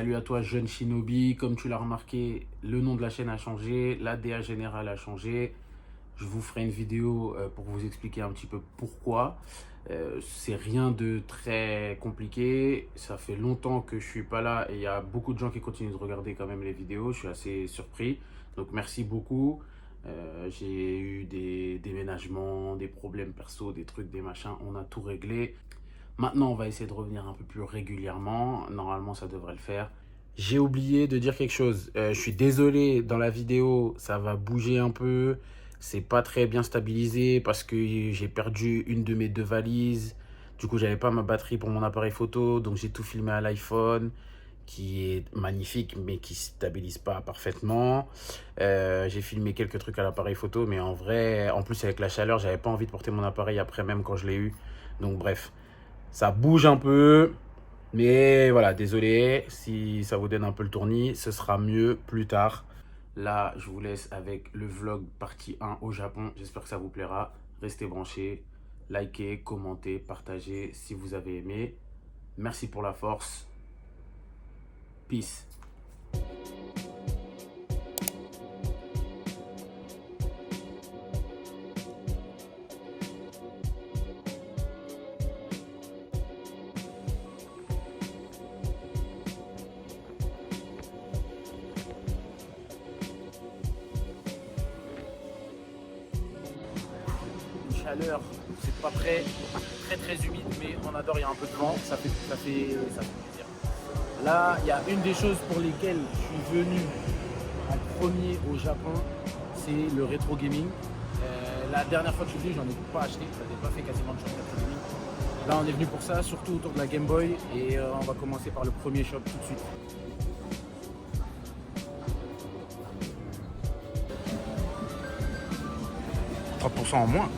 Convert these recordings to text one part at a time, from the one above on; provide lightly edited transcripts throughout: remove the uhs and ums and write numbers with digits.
Salut à toi, jeune shinobi. Comme tu l'as remarqué, le nom de la chaîne a changé, l'ADA générale a changé. Je vous ferai une vidéo pour vous expliquer un petit peu pourquoi. C'est rien de très compliqué. Ça fait longtemps que je suis pas là et il y a beaucoup de gens qui continuent de regarder quand même les vidéos. Je suis assez surpris. Donc merci beaucoup. J'ai eu des déménagements, des problèmes perso, des trucs, des machins. On a tout réglé. Maintenant, on va essayer de revenir un peu plus régulièrement. Normalement, ça devrait le faire. J'ai oublié de dire quelque chose. Je suis désolé, dans la vidéo, ça va bouger un peu. C'est pas très bien stabilisé parce que j'ai perdu une de mes deux valises. Du coup, j'avais pas ma batterie pour mon appareil photo. Donc, j'ai tout filmé à l'iPhone, qui est magnifique, mais qui stabilise pas parfaitement. J'ai filmé quelques trucs à l'appareil photo, mais en vrai, en plus, avec la chaleur, j'avais pas envie de porter mon appareil après, même quand je l'ai eu. Donc, bref. Ça bouge un peu, mais voilà, désolé si ça vous donne un peu le tournis, ce sera mieux plus tard. Là, je vous laisse avec le vlog partie 1 au Japon. J'espère que ça vous plaira. Restez branchés, likez, commentez, partagez si vous avez aimé. Merci pour la force. Peace. Chaleur, c'est pas très humide, mais on adore, il y a un peu de vent, ça fait plaisir. Là, il y a une des choses pour lesquelles je suis venu en premier au Japon, c'est le rétro gaming. La dernière fois que je suis venu, j'en ai pas acheté, j'avais pas fait quasiment de shop rétro gaming. Là, on est venu pour ça, surtout autour de la Game Boy, et on va commencer par le premier shop tout de suite. « 30% en moins ».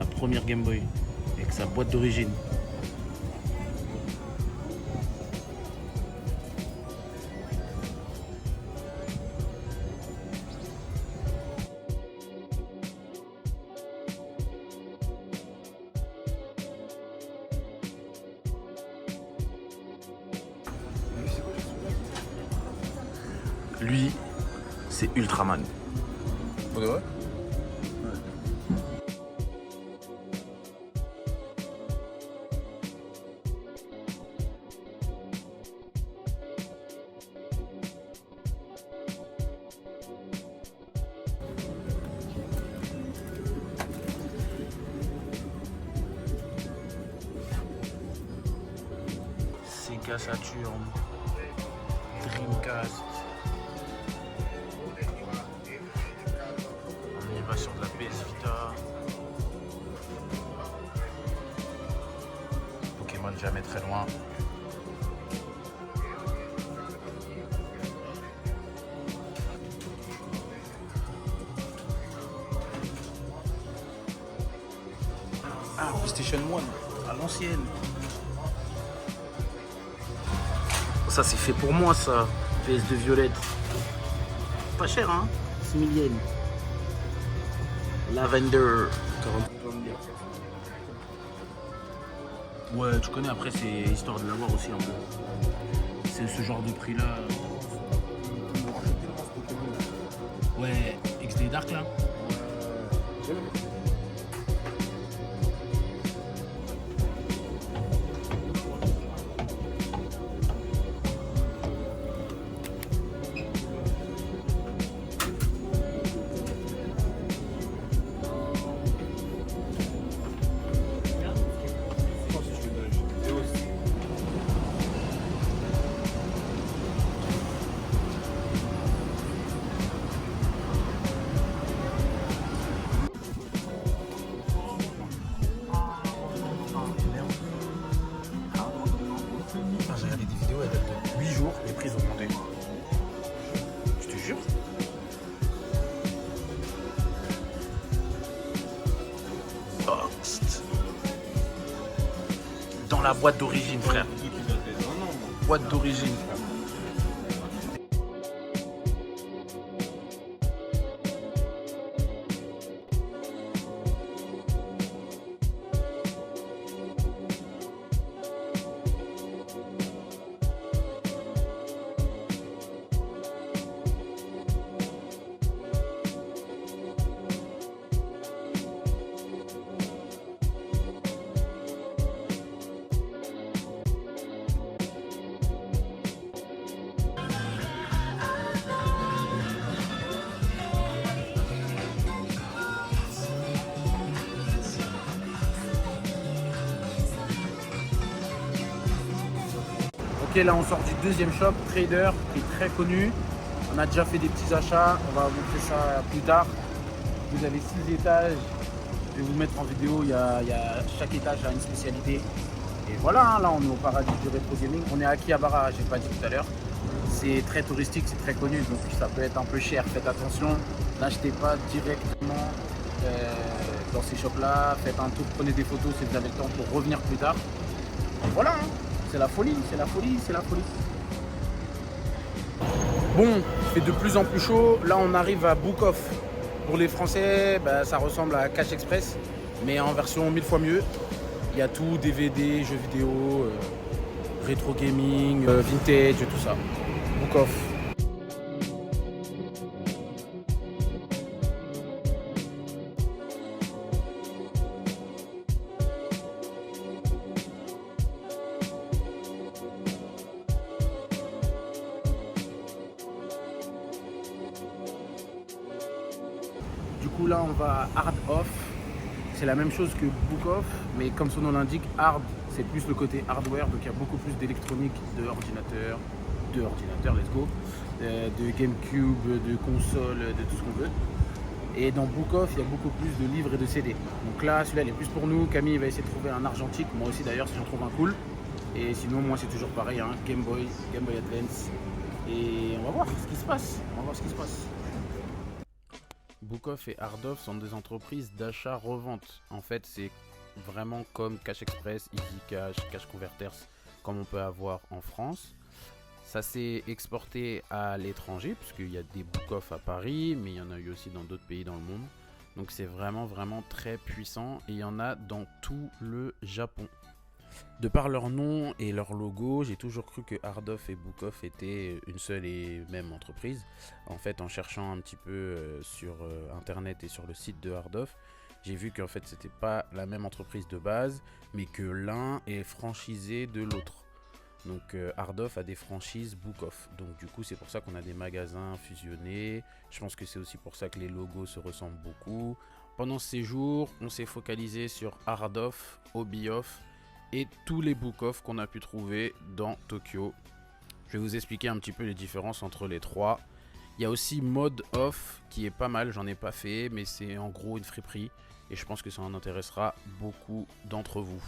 La première Game Boy avec sa boîte d'origine. Lui, c'est Ultraman. Pour de vrai? Sega Saturn, Dreamcast. On y va sur de la PS Vita. Pokémon jamais très loin. Ah, PlayStation 1, à l'ancienne. Ça, c'est fait pour moi, ça. PS2 violette. Pas cher, hein? 6 000 yens. Lavender. 40. Ouais, tu connais, après, c'est histoire de l'avoir aussi un peu. C'est ce genre de prix-là. Ouais, XD Dark, là. la boîte d'origine, frère. Boîte d'origine. Ok, là on sort du deuxième shop, Trader, qui est très connu. On a déjà fait des petits achats, on va vous montrer ça plus tard. Vous avez 6 étages, je vais vous mettre en vidéo, chaque étage a une spécialité. Et voilà, hein, là on est au paradis du rétro gaming. On est à Akihabara, j'ai pas dit tout à l'heure. C'est très touristique, c'est très connu, donc ça peut être un peu cher. Faites attention, n'achetez pas directement dans ces shops là. Faites un tour, prenez des photos si vous avez le temps pour revenir plus tard. Et voilà, hein. C'est la folie, c'est la folie, c'est la folie. Bon, il fait de plus en plus chaud. Là, on arrive à Book Off. Pour les Français, bah, ça ressemble à Cash Express, mais en version 1000 fois mieux. Il y a tout, DVD, jeux vidéo, rétro gaming, vintage, tout ça. Book Off. Du coup là on va à Hard Off, c'est la même chose que Book Off, mais comme son nom l'indique, Hard c'est plus le côté hardware, donc il y a beaucoup plus d'électronique, d'ordinateurs, let's go, de GameCube, de consoles, de tout ce qu'on veut. Et dans Book Off il y a beaucoup plus de livres et de CD. Donc là celui-là il est plus pour nous, Camille va essayer de trouver un argentique, moi aussi d'ailleurs si j'en trouve un cool. Et sinon moi c'est toujours pareil, hein, Game Boy Advance. Et on va voir ce qui se passe, Book Off et Hard Off sont des entreprises d'achat-revente. En fait, c'est vraiment comme Cash Express, Easy Cash, Cash Converters, comme on peut avoir en France. Ça s'est exporté à l'étranger, puisqu'il y a des Book Off à Paris, mais il y en a eu aussi dans d'autres pays dans le monde. Donc c'est vraiment très puissant et il y en a dans tout le Japon. De par leur nom et leur logo, j'ai toujours cru que Hard Off et Book Off étaient une seule et même entreprise. En fait, en cherchant un petit peu sur internet et sur le site de Hard Off, j'ai vu qu'en fait c'était pas la même entreprise de base, mais que l'un est franchisé de l'autre. Donc Hard Off a des franchises Book Off. Donc du coup c'est pour ça qu'on a des magasins fusionnés. Je pense que c'est aussi pour ça que les logos se ressemblent beaucoup. Pendant ce séjour, on s'est focalisé sur Hard Off, Hobby Off et tous les Book Off qu'on a pu trouver dans Tokyo. Je vais vous expliquer un petit peu les différences entre les trois. Il y a aussi Mode Off qui est pas mal, j'en ai pas fait, mais c'est en gros une friperie et je pense que ça en intéressera beaucoup d'entre vous.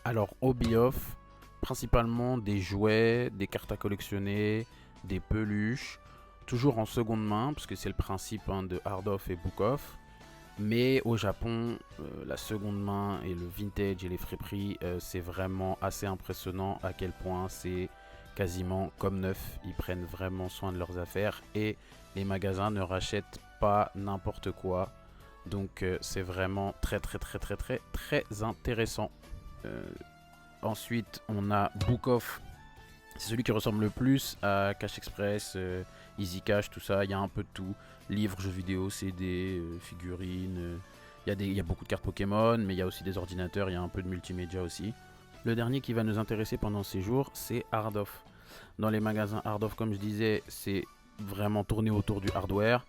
Alors Hobby Off, principalement des jouets, des cartes à collectionner, des peluches, toujours en seconde main parce que c'est le principe de Hard Off et Book Off. Mais au Japon, la seconde main et le vintage et les friperies, c'est vraiment assez impressionnant à quel point c'est quasiment comme neuf. Ils prennent vraiment soin de leurs affaires et les magasins ne rachètent pas n'importe quoi. Donc c'est vraiment très intéressant. Ensuite, on a Book Off. C'est celui qui ressemble le plus à Cash Express, Easy Cash, tout ça. Il y a un peu de tout. Livres, jeux vidéo, CD, figurines. Il y a beaucoup de cartes Pokémon, mais il y a aussi des ordinateurs, il y a un peu de multimédia aussi. Le dernier qui va nous intéresser pendant ces jours, c'est Hard Off. Dans les magasins Hard Off, comme je disais, c'est vraiment tourné autour du hardware.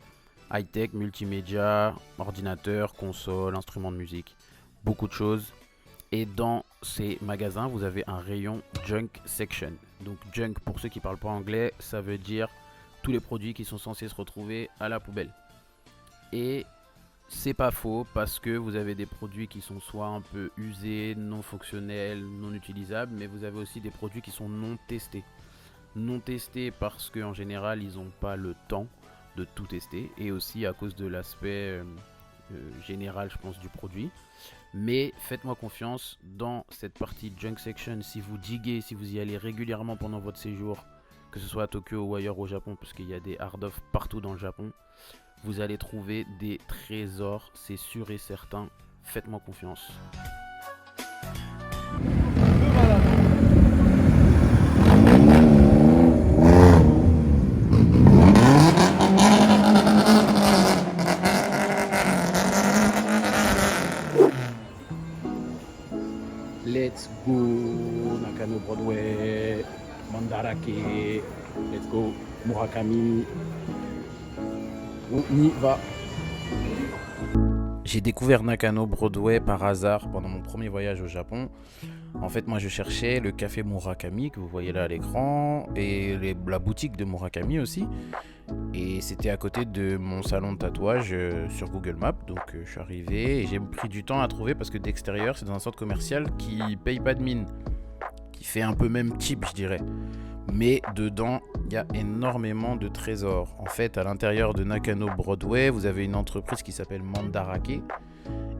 High-tech, multimédia, ordinateur, console, instruments de musique. Beaucoup de choses. Et dans ces magasins, vous avez un rayon junk section. Donc junk, pour ceux qui ne parlent pas anglais, ça veut dire tous les produits qui sont censés se retrouver à la poubelle. Et c'est pas faux parce que vous avez des produits qui sont soit un peu usés, non fonctionnels, non utilisables, mais vous avez aussi des produits qui sont non testés. Non testés parce qu'en général, ils n'ont pas le temps de tout tester et aussi à cause de l'aspect générale, je pense, du produit. Mais faites-moi confiance, dans cette partie junk section, si vous diguez, si vous y allez régulièrement pendant votre séjour, que ce soit à Tokyo ou ailleurs au Japon, parce qu'il y a des hard-off partout dans le Japon, vous allez trouver des trésors, c'est sûr et certain. Faites-moi confiance. Let's go, Nakano Broadway, Mandarake, let's go, Murakami, on y va. J'ai découvert Nakano Broadway par hasard pendant mon premier voyage au Japon. En fait, moi je cherchais le café Murakami que vous voyez là à l'écran et la boutique de Murakami aussi. Et c'était à côté de mon salon de tatouage sur Google Maps. Donc je suis arrivé et j'ai pris du temps à trouver parce que d'extérieur c'est dans un centre commercial qui paye pas de mine, qui fait un peu même cheap je dirais. Mais dedans il y a énormément de trésors. En fait à l'intérieur de Nakano Broadway vous avez une entreprise qui s'appelle Mandarake.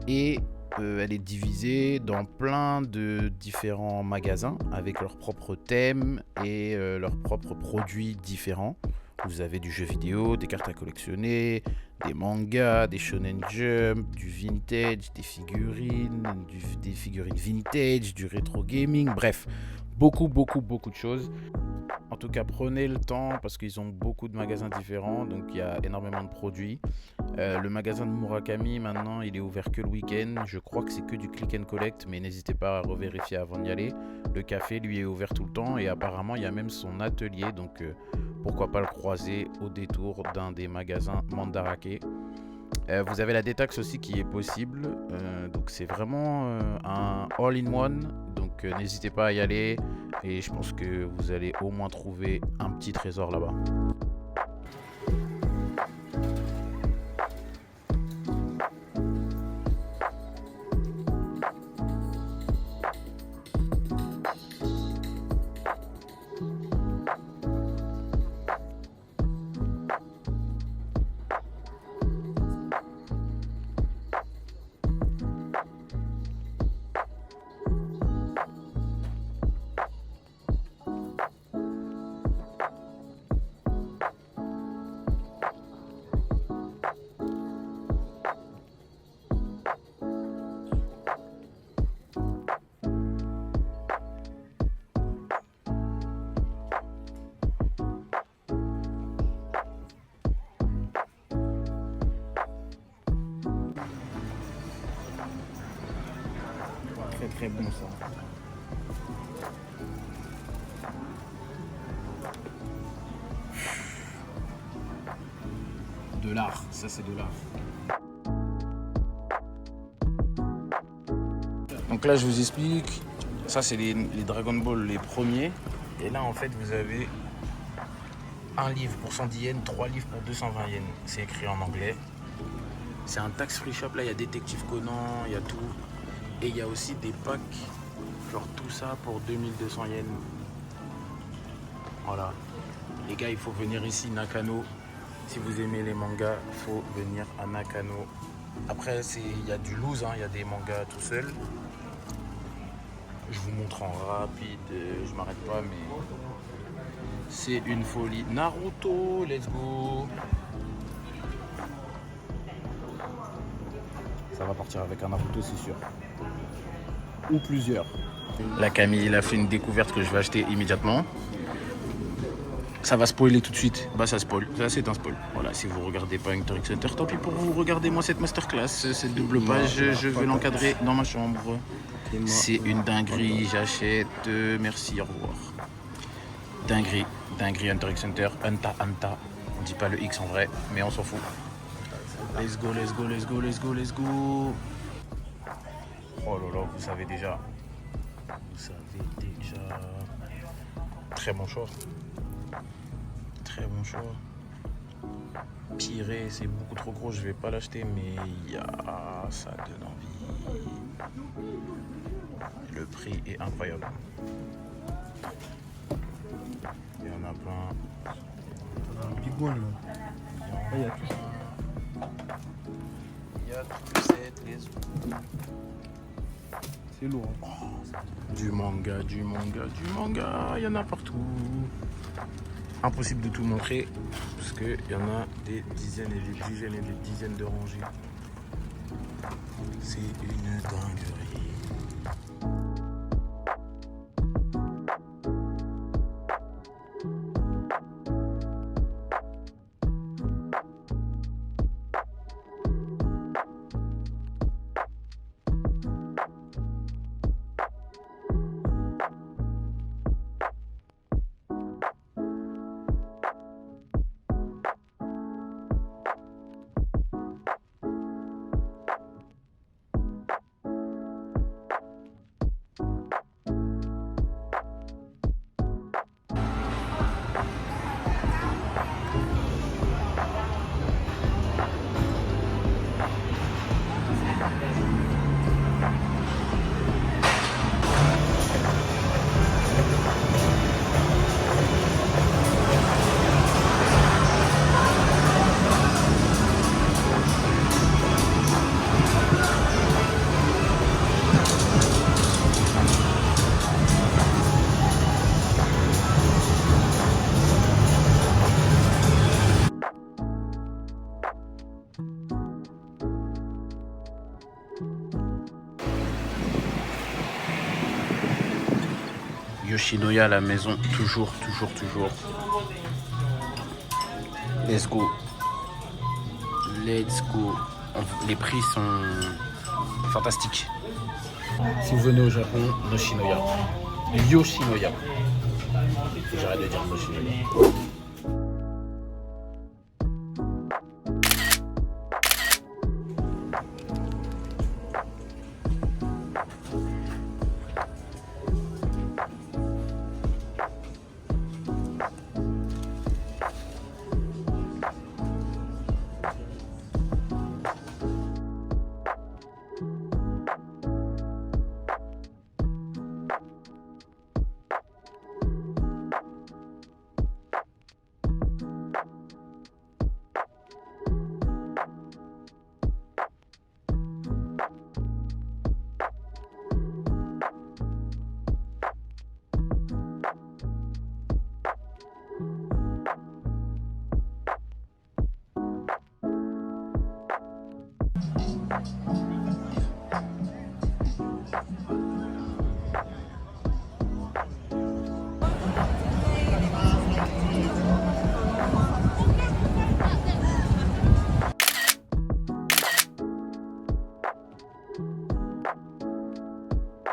Et elle est divisée dans plein de différents magasins avec leurs propres thèmes et leurs propres produits différents. Vous avez du jeu vidéo, des cartes à collectionner, des mangas, des shonen jump, du vintage, des figurines vintage, du rétro gaming, bref, beaucoup de choses. En tout cas, prenez le temps parce qu'ils ont beaucoup de magasins différents, donc il y a énormément de produits. Le magasin de Murakami, maintenant, il est ouvert que le week-end. Je crois que c'est que du click and collect, mais n'hésitez pas à revérifier avant d'y aller. Le café, lui, est ouvert tout le temps et apparemment, il y a même son atelier, donc pourquoi pas le croiser au détour d'un des magasins Mandarake. Vous avez la détaxe aussi qui est possible, donc c'est vraiment un all-in-one, donc n'hésitez pas à y aller et je pense que vous allez au moins trouver un petit trésor là-bas. Très bon ça. De l'art, ça c'est de l'art. Donc là je vous explique, ça c'est les Dragon Ball les premiers. Et là en fait vous avez un livre pour 110 yens, 3 livres pour 220 yens. C'est écrit en anglais. C'est un tax free shop, là il y a Détective Conan, il y a tout. Et il y a aussi des packs, genre tout ça pour 2200 yens. Voilà. Les gars, il faut venir ici, Nakano. Si vous aimez les mangas, il faut venir à Nakano. Après, il y a du loose, hein, il y a des mangas tout seul. Je vous montre en rapide, je m'arrête pas, mais c'est une folie. Naruto, let's go. Ça va partir avec un Naruto, c'est sûr. Ou plusieurs. La Camille, il a fait une découverte que je vais acheter immédiatement. Ça va spoiler tout de suite. Bah ça spoil, ça c'est un spoil. Voilà, si vous regardez pas Hunter x Hunter, tant pis pour vous, regardez-moi cette masterclass, cette double page, je vais l'encadrer dans ma chambre. C'est une dinguerie, j'achète, merci, au revoir. Dinguerie, Hunter x Hunter, Hunta, on dit pas le X en vrai, mais on s'en fout. Let's go. Oh là là, vous savez déjà. Très bon choix. Piré, c'est beaucoup trop gros, je vais pas l'acheter, mais ça donne envie. Le prix est incroyable. Il y en a plein. Un big one là. Il y a tout ça. y a tous ces trésors. C'est lourd. Hein. Du manga, il y en a partout. Impossible de tout montrer parce qu'il y en a des dizaines et des dizaines et des dizaines de rangées. C'est une dinguerie. Yoshinoya à la maison, toujours. Let's go. Les prix sont fantastiques. Si vous venez au Japon, Yoshinoya. Yoshinoya. J'arrête de dire Yoshinoya.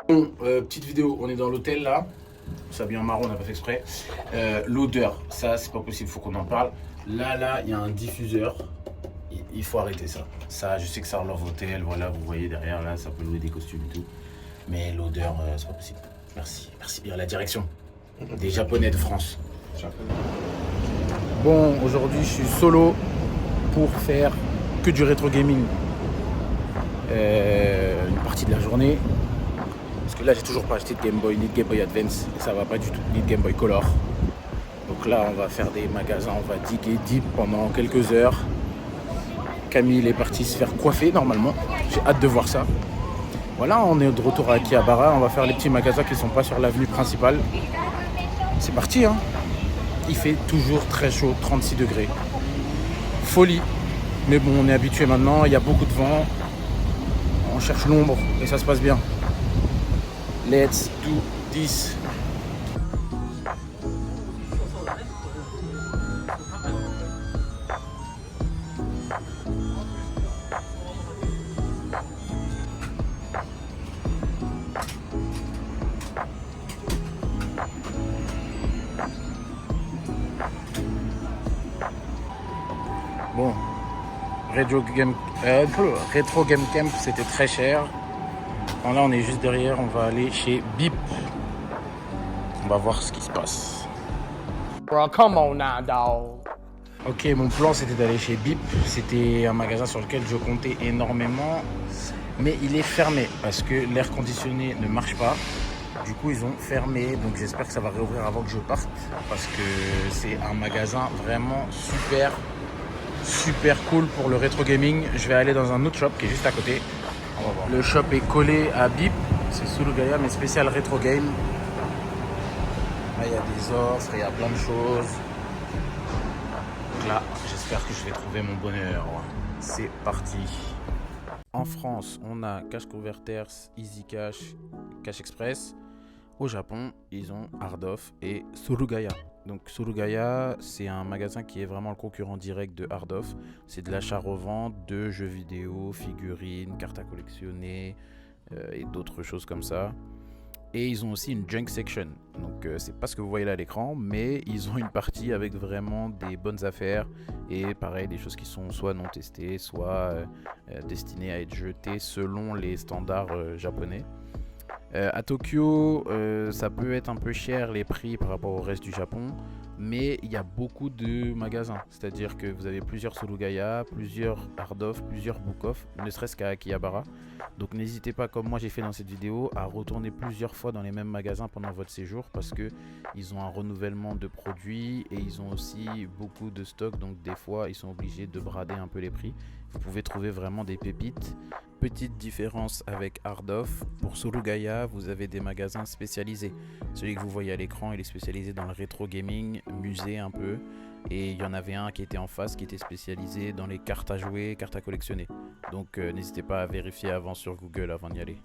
Bon, petite vidéo, on est dans l'hôtel là. Ça bien marron, on n'a pas fait exprès. L'odeur, ça c'est pas possible, faut qu'on en parle. Là, il y a un diffuseur. Il faut arrêter ça. Ça, je sais que ça relève hôtel, voilà, vous voyez derrière là, ça peut louer des costumes et tout. Mais l'odeur, c'est pas possible. Merci bien la direction. Des Japonais de France. Bon, aujourd'hui je suis solo pour faire que du rétro gaming. Une partie de la journée. Parce que là j'ai toujours pas acheté de Game Boy ni de Game Boy Advance et ça va pas du tout, ni de Game Boy Color. Donc là on va faire des magasins, on va diguer deep pendant quelques heures. Camille est parti se faire coiffer normalement, j'ai hâte de voir ça. Voilà, on est de retour à Akihabara, on va faire les petits magasins qui sont pas sur l'avenue principale. C'est parti hein. Il fait toujours très chaud, 36 degrés. Folie. Mais bon, on est habitué maintenant, il y a beaucoup de vent. On cherche l'ombre et ça se passe bien. Let's do this. Bon, Retro Game Camp, c'était très cher. Bon, là, on est juste derrière, on va aller chez Bip. On va voir ce qui se passe. Bro, come on now, dog. Ok, mon plan, c'était d'aller chez Bip. C'était un magasin sur lequel je comptais énormément. Mais il est fermé parce que l'air conditionné ne marche pas. Du coup, ils ont fermé. Donc, j'espère que ça va réouvrir avant que je parte. Parce que c'est un magasin vraiment super super cool pour le rétro gaming. Je vais aller dans un autre shop qui est juste à côté. On va voir. Le shop est collé à Bip, c'est Surugaya mais spécial rétro game. Là il y a des offres, il y a plein de choses. Donc là j'espère que je vais trouver mon bonheur. C'est parti. En France on a Cash Converters, Easy Cash, Cash Express. Au Japon, ils ont Hardoff et Surugaya. Donc Surugaya, c'est un magasin qui est vraiment le concurrent direct de Hardoff. C'est de l'achat-revente de jeux vidéo, figurines, cartes à collectionner et d'autres choses comme ça. Et ils ont aussi une junk section. Donc c'est pas ce que vous voyez là à l'écran, mais ils ont une partie avec vraiment des bonnes affaires. Et pareil, des choses qui sont soit non testées, soit destinées à être jetées selon les standards japonais. À Tokyo, ça peut être un peu cher les prix par rapport au reste du Japon, mais il y a beaucoup de magasins, c'est-à-dire que vous avez plusieurs Surugaya, plusieurs Hardoff, plusieurs Bookoff, ne serait-ce qu'à Akihabara. Donc n'hésitez pas, comme moi j'ai fait dans cette vidéo, à retourner plusieurs fois dans les mêmes magasins pendant votre séjour parce que ils ont un renouvellement de produits et ils ont aussi beaucoup de stocks, donc des fois ils sont obligés de brader un peu les prix. Vous pouvez trouver vraiment des pépites. Petite différence avec Hardoff, pour Surugaya, vous avez des magasins spécialisés. Celui que vous voyez à l'écran, il est spécialisé dans le rétro gaming, musée un peu. Et il y en avait un qui était en face, qui était spécialisé dans les cartes à jouer, cartes à collectionner. Donc n'hésitez pas à vérifier avant sur Google avant d'y aller.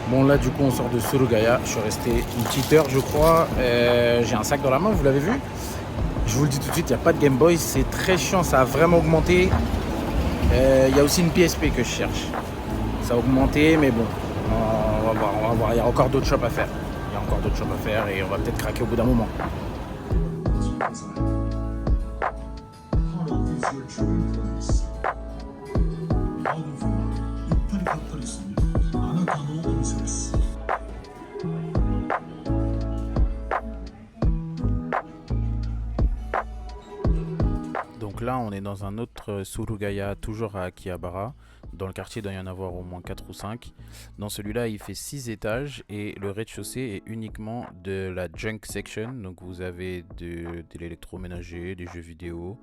Bon là du coup on sort de Surugaya, je suis resté une petite heure je crois. J'ai un sac dans la main, vous l'avez vu. Je vous le dis tout de suite, il n'y a pas de Game Boy, c'est très chiant, ça a vraiment augmenté. Il y a aussi une PSP que je cherche. Ça a augmenté, mais bon, on va voir. Il y a encore d'autres shops à faire. Et on va peut-être craquer au bout d'un moment. Donc là, on est dans un autre Surugaya, toujours à Akihabara. Dans le quartier, il doit y en avoir au moins 4 ou 5. Dans celui-là, il fait 6 étages et le rez-de-chaussée est uniquement de la junk section. Donc vous avez de l'électroménager, des jeux vidéo.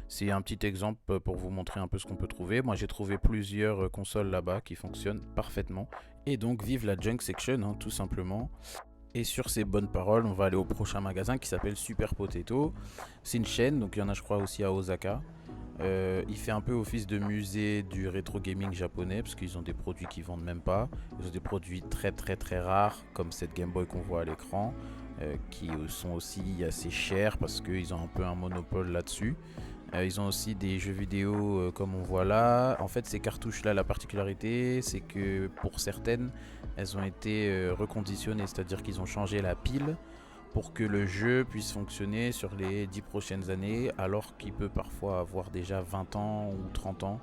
C'est un petit exemple pour vous montrer un peu ce qu'on peut trouver. Moi, j'ai trouvé plusieurs consoles là-bas qui fonctionnent parfaitement. Et donc, vive la junk section, hein, tout simplement. Et sur ces bonnes paroles, on va aller au prochain magasin qui s'appelle Super Potato. C'est une chaîne, donc il y en a je crois aussi à Osaka. Il fait un peu office de musée du rétro gaming japonais parce qu'ils ont des produits qu'ils vendent même pas. Ils ont des produits très très très rares comme cette Game Boy qu'on voit à l'écran qui sont aussi assez chers parce qu'ils ont un peu un monopole là-dessus. Ils ont aussi des jeux vidéo comme on voit là. En fait, ces cartouches-là, la particularité, c'est que pour certaines, elles ont été reconditionnées, c'est-à-dire qu'ils ont changé la pile pour que le jeu puisse fonctionner sur les 10 prochaines années, alors qu'il peut parfois avoir déjà 20 ans ou 30 ans.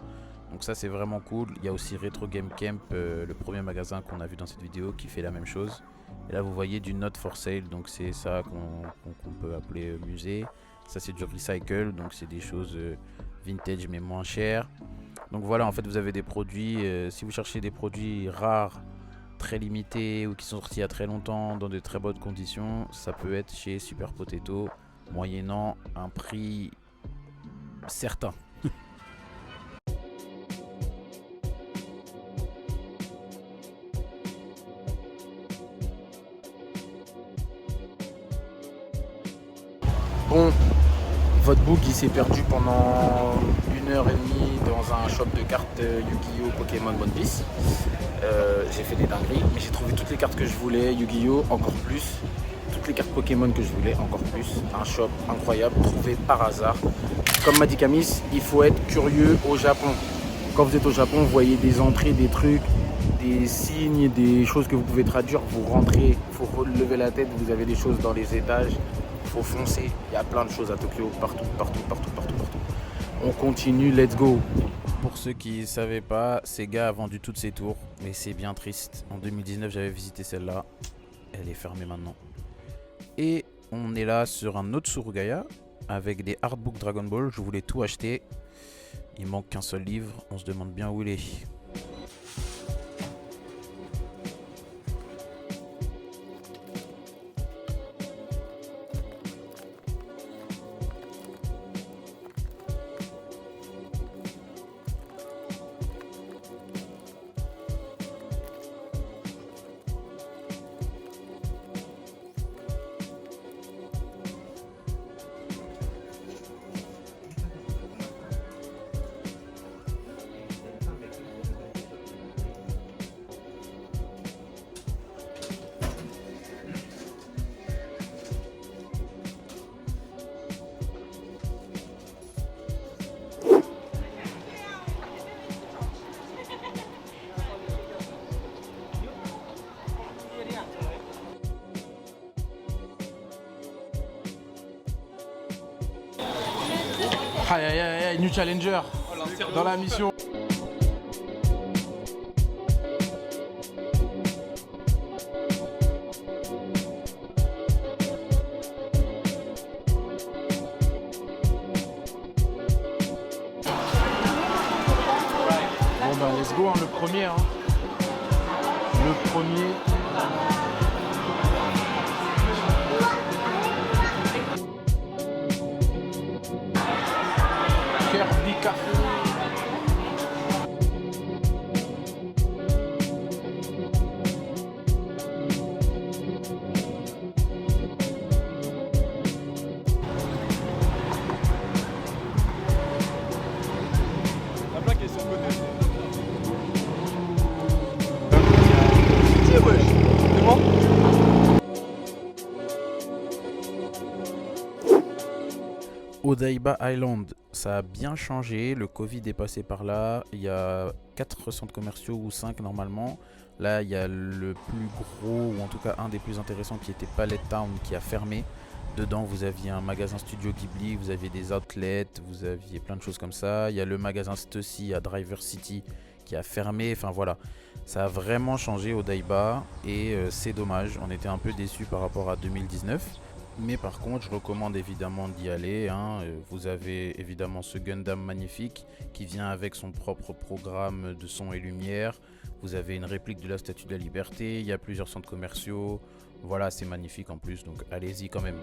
Donc ça, c'est vraiment cool. Il y a aussi Retro Game Camp, le premier magasin qu'on a vu dans cette vidéo, qui fait la même chose. Et là, vous voyez du Not for Sale, donc c'est ça qu'on peut appeler musée. Ça c'est du recycle, donc c'est des choses vintage mais moins chères. Donc voilà, en fait vous avez des produits, si vous cherchez des produits rares, très limités ou qui sont sortis il y a très longtemps dans de très bonnes conditions, ça peut être chez Super Potato, moyennant un prix certain. Bon, votre book il s'est perdu pendant 1h30 dans un shop de cartes Yu-Gi-Oh! Pokémon One Piece. J'ai fait des dingueries, mais j'ai trouvé toutes les cartes que je voulais, Yu-Gi-Oh! Encore plus, toutes les cartes Pokémon que je voulais, encore plus. Un shop incroyable, trouvé par hasard. Comme m'a dit Camis, il faut être curieux au Japon. Quand vous êtes au Japon, vous voyez des entrées, des trucs, des signes, des choses que vous pouvez traduire. Vous rentrez, il faut relever la tête, vous avez des choses dans les étages. Faut foncer, il y a plein de choses à Tokyo, partout. On continue, let's go. Pour ceux qui ne savaient pas, Sega a vendu toutes ses tours, mais c'est bien triste. En 2019, j'avais visité celle-là, elle est fermée maintenant. Et on est là sur un autre Surugaya avec des artbooks Dragon Ball. Je voulais tout acheter, il manque qu'un seul livre, on se demande bien où il est. Aïe aïe aïe aïe, new challenger dans la mission. Bon bah let's go, hein, le premier. Hein. Le premier. Kirby Café. La plaque est sur le côté. C'est bon? Odaiba Island, ça a bien changé, le Covid est passé par là, il y a 4 centres commerciaux ou 5 normalement. Là il y a le plus gros, ou en tout cas un des plus intéressants qui était Palette Town qui a fermé. Dedans vous aviez un magasin Studio Ghibli, vous aviez des outlets, vous aviez plein de choses comme ça. Il y a le magasin Stussy à Driver City qui a fermé, enfin voilà. Ça a vraiment changé Odaiba et c'est dommage, on était un peu déçus par rapport à 2019. Mais par contre, je recommande évidemment d'y aller. Hein. Vous avez évidemment ce Gundam magnifique qui vient avec son propre programme de son et lumière. Vous avez une réplique de la Statue de la Liberté. Il y a plusieurs centres commerciaux. Voilà, c'est magnifique en plus. Donc allez-y quand même.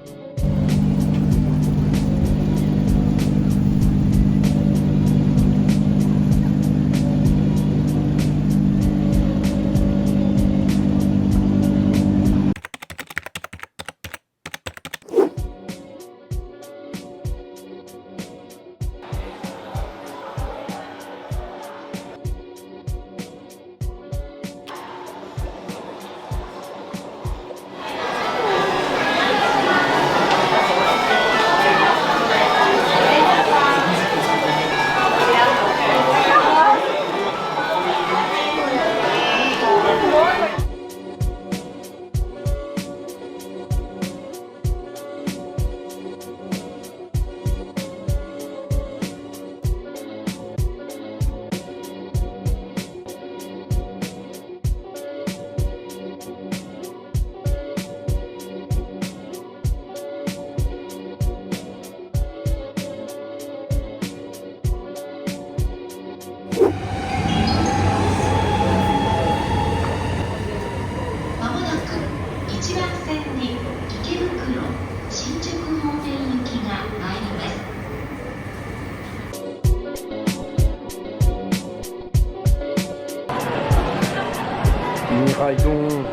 Raidon.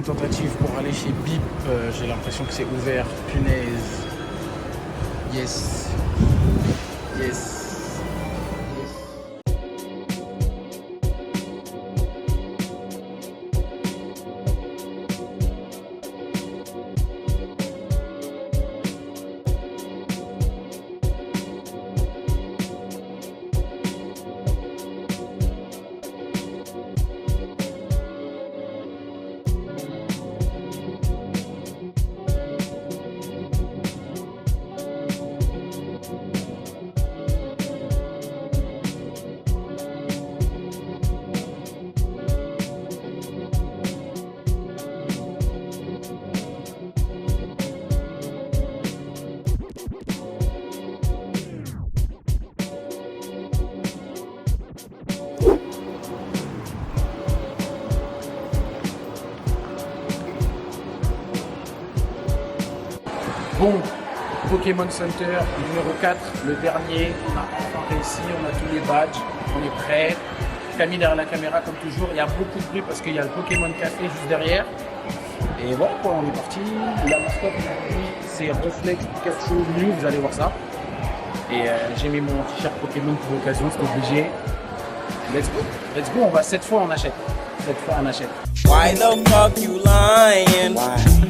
Tentative pour aller chez Bip, j'ai l'impression que c'est ouvert, punaise. Yes. Yes. Bon, Pokémon Center numéro 4, le dernier, on a enfin réussi, on a tous les badges, on est prêt. Camille derrière la caméra comme toujours, il y a beaucoup de bruit parce qu'il y a le Pokémon Café juste derrière. Et voilà quoi, on est parti. La mascotte aujourd'hui c'est Reflex Pikachu Mew, vous allez voir ça. Et j'ai mis mon t-shirt Pokémon pour l'occasion, c'est obligé. Let's go, on va 7 fois on achète. 7 fois on achète. Why the fuck you lying?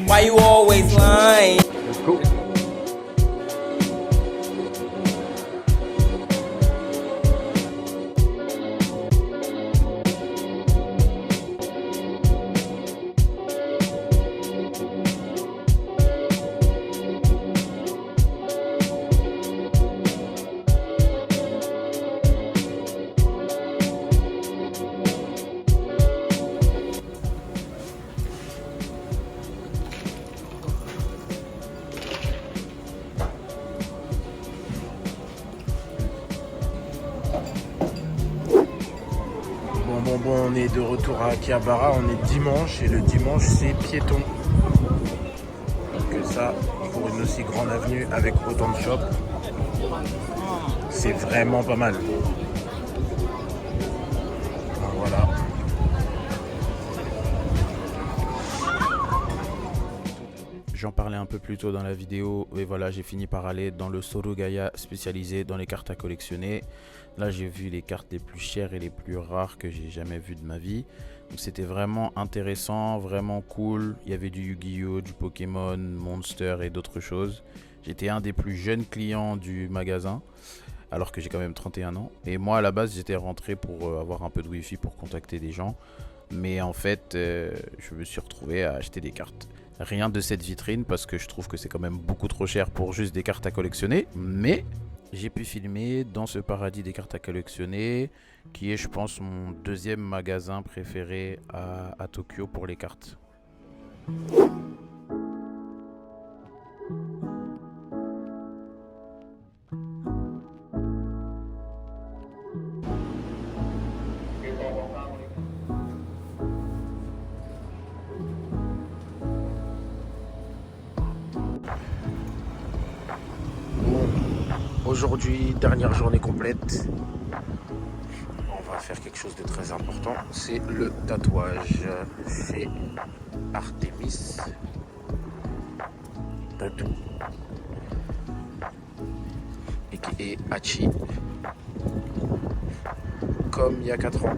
Why you always lying? Let's go. Bon, on est de retour à Akihabara, on est dimanche et le dimanche c'est piéton. Donc ça, pour une aussi grande avenue avec autant de shops, c'est vraiment pas mal. Voilà. J'en parlais un peu plus tôt dans la vidéo et voilà, j'ai fini par aller dans le Sorugaya spécialisé dans les cartes à collectionner. Là, j'ai vu les cartes les plus chères et les plus rares que j'ai jamais vues de ma vie. Donc c'était vraiment intéressant, vraiment cool. Il y avait du Yu-Gi-Oh, du Pokémon, Monster et d'autres choses. J'étais un des plus jeunes clients du magasin, alors que j'ai quand même 31 ans. Et moi, à la base, j'étais rentré pour avoir un peu de Wi-Fi pour contacter des gens. Mais en fait, je me suis retrouvé à acheter des cartes. Rien de cette vitrine parce que je trouve que c'est quand même beaucoup trop cher pour juste des cartes à collectionner. Mais j'ai pu filmer dans ce paradis des cartes à collectionner qui est, je pense, mon deuxième magasin préféré à Tokyo pour les cartes. Aujourd'hui, dernière journée complète. On va faire quelque chose de très important, c'est le tatouage chez Artemis Tattoo et Hachi, comme il y a 4 ans,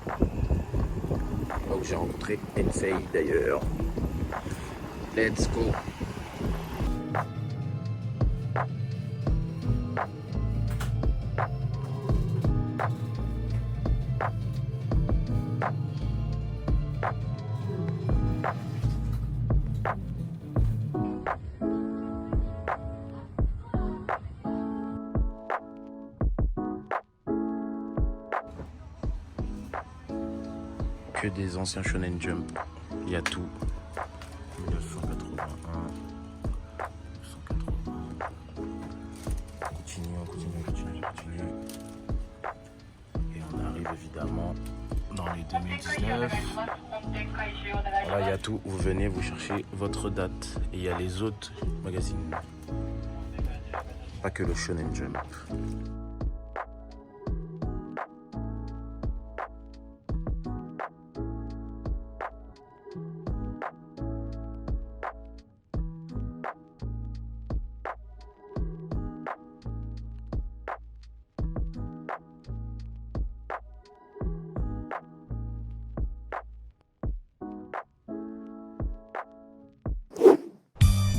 là où j'ai rencontré Ensei d'ailleurs. Let's go. Que des anciens Shonen Jump, il y a tout. 1981, 1980. Continue. Et on arrive évidemment dans les 2019. Voilà, il y a tout. Vous venez, vous cherchez votre date. Et il y a les autres magazines. Pas que le Shonen Jump.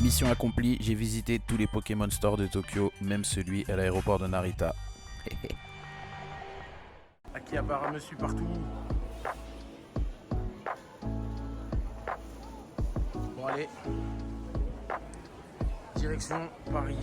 Mission accomplie, j'ai visité tous les Pokémon Store de Tokyo, même celui à l'aéroport de Narita. Akihabara me suit partout. Bon allez, direction Paris.